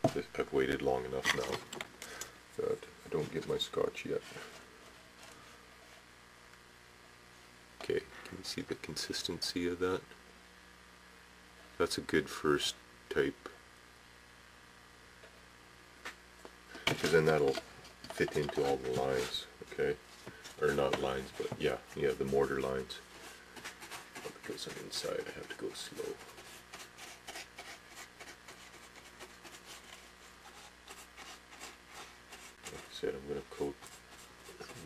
I've waited long enough now that I don't get my scotch yet. Okay, can you see the consistency of that? That's a good first type. Because then that'll fit into all the lines, okay? Or not lines, but yeah, the mortar lines. But because I'm inside, I have to go slow. Like I said, I'm going to coat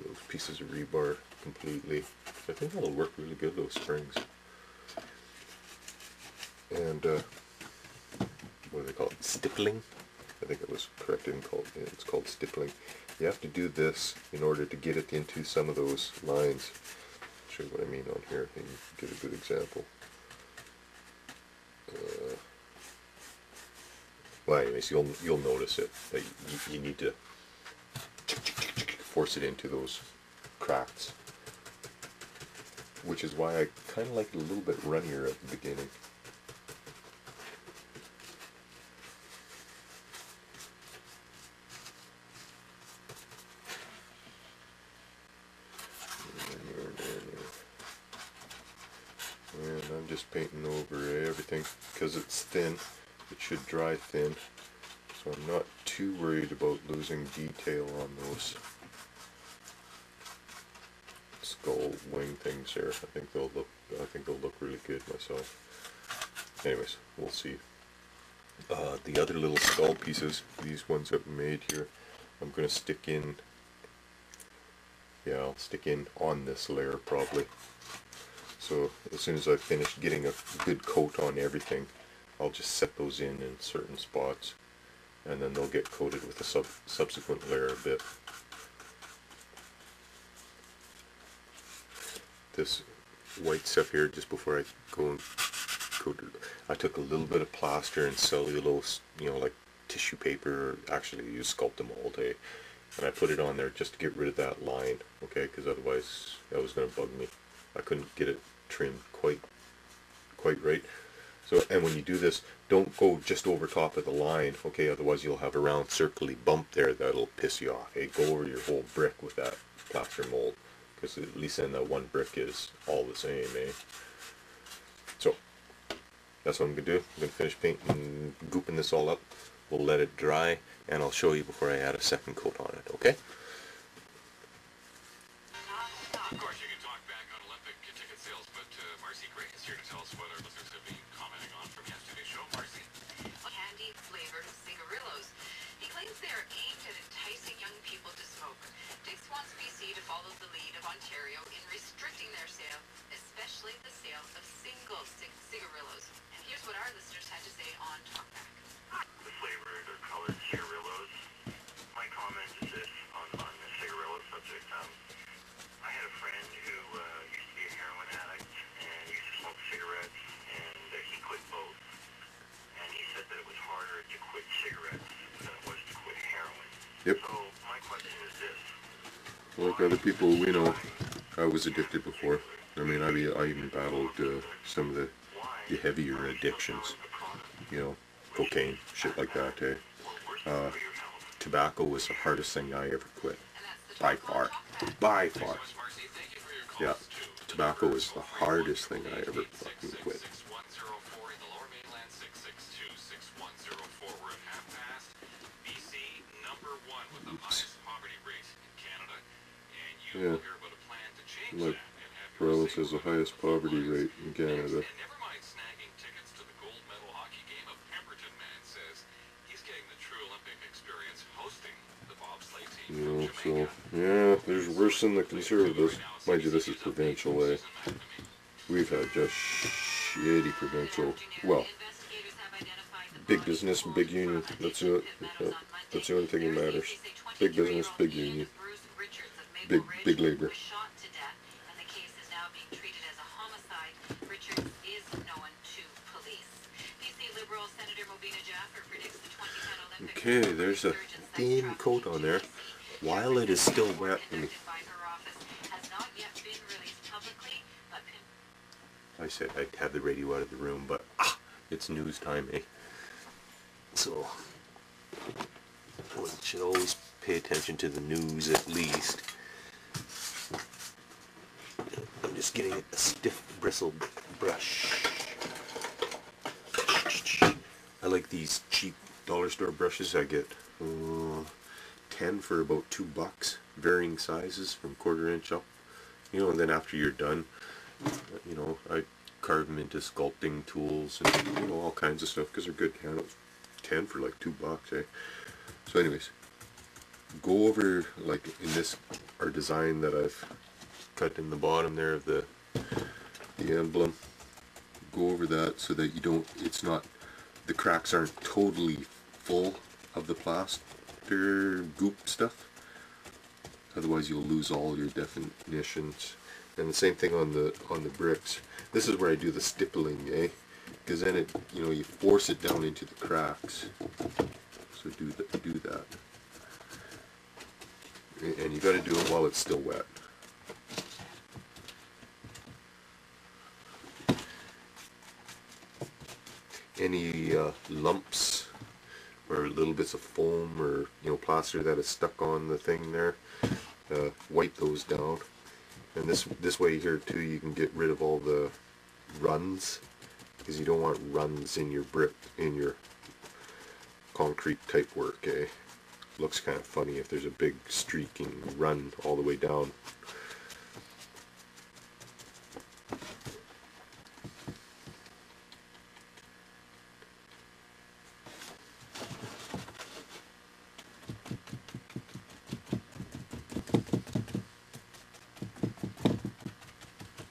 those pieces of rebar completely. I think that'll work really good, those springs. And what do they call it? Stippling? I think it was correct. It's called stippling. You have to do this in order to get it into some of those lines. I'll show you what I mean on here. I think you get a good example. Well, anyways, you'll notice it. That you need to force it into those cracks, which is why I kind of like it a little bit runnier at the beginning. And I'm just painting over everything because it's thin. It should dry thin, so I'm not too worried about losing detail on those skull wing things there. I think they'll look really good myself. Anyways, we'll see. The other little skull pieces, these ones that we made here, I'm going to stick in. Yeah, I'll stick in on this layer probably. So as soon as I finish getting a good coat on everything, I'll just set those in certain spots, and then they'll get coated with a subsequent layer a bit. This white stuff here, just before I go and coat it, I took a little bit of plaster and cellulose, like tissue paper, actually I used Sculptamold, and I put it on there just to get rid of that line, okay, because otherwise that was going to bug me. I couldn't get it trimmed quite right. So, and when you do this, don't go just over top of the line, okay, otherwise you'll have a round circly bump there that'll piss you off. Go over your whole brick with that plaster mold, because at least then that one brick is all the same, So, that's what I'm going to do. I'm going to finish painting, gooping this all up. We'll let it dry, and I'll show you before I add a second coat on it, okay? Of course, you can talk back on Olympic ticket sales, but Marcy Gray is here to tell us what our listeners have been commenting on from yesterday's show. Marcy? Candy flavored cigarillos. He claims they are aimed at enticing young people to smoke. Dix wants BC to follow the lead of Ontario in restricting their sale, especially the sale of single cigarillos. And here's what our listeners had to say on Talkback. The flavored or colored cigarillos. My comment is this on the cigarillo subject. I had a friend who used to be a heroin addict and used to smoke cigarettes, and he quit both. And he said that it was harder to quit cigarettes than it was to quit heroin. Yep. So my question is this. Like other people we know, I was addicted before. I mean, I even battled some of the heavier addictions. Cocaine, shit like that, Tobacco was the hardest thing I ever quit. By far. By far. Yeah. Tobacco is the hardest thing I ever fucking quit. Oops. Yeah. Like, province has the highest poverty rate in Canada. So, yeah, there's worse than the Conservatives. Mind you, this is provincial, We've had just shitty provincial, well, big business, big union, that's it. That's the only thing that matters. Big business, big union, big labor. Okay, there's a thin coat on there. While it is still wet, I said I'd have the radio out of the room, but it's news time, So One should always pay attention to the news at least. I'm just getting a stiff bristled brush. I like these cheap dollar store brushes. I get 10 for about $2, varying sizes from 1/4 inch up. You know, and then after you're done, you know, I carve them into sculpting tools and, you know, all kinds of stuff because they're good handles. 10 for like $2, eh? So anyways, go over, like in this, our design that I've cut in the bottom there of the emblem. Go over that so that you don't, it's not, the cracks aren't totally full of the plaster goop stuff. Otherwise you'll lose all your definitions. And the same thing on the bricks. This is where I do the stippling, eh? Because then it, you know, you force it down into the cracks. So do that. And you got to do it while it's still wet. Any lumps or little bits of foam or, you know, plaster that is stuck on the thing there, wipe those down. And this way here too, you can get rid of all the runs, because you don't want runs in your brick, in your concrete type work, eh? Looks kind of funny if there's a big streaking run all the way down.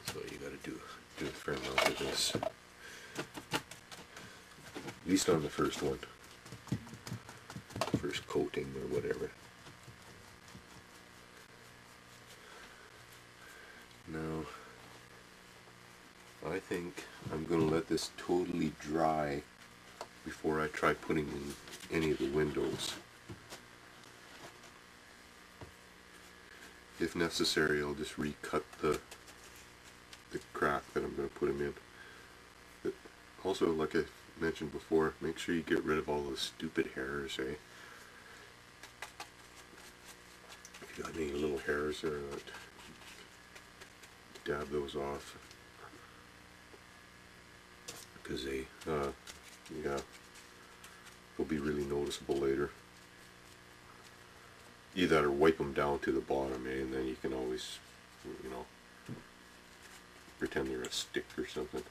So you got to do a fair amount of this, at least on the first one. First coating or whatever. Now, I think I'm going to let this totally dry before I try putting in any of the windows. If necessary, I'll just recut the crack that I'm going to put them in. But also, like I mentioned before, make sure you get rid of all those stupid hairs, eh? If you got any little hairs there, dab those off, because they, yeah, will be really noticeable later. Either that or wipe them down to the bottom, eh, and then you can always, you know, pretend they're a stick or something.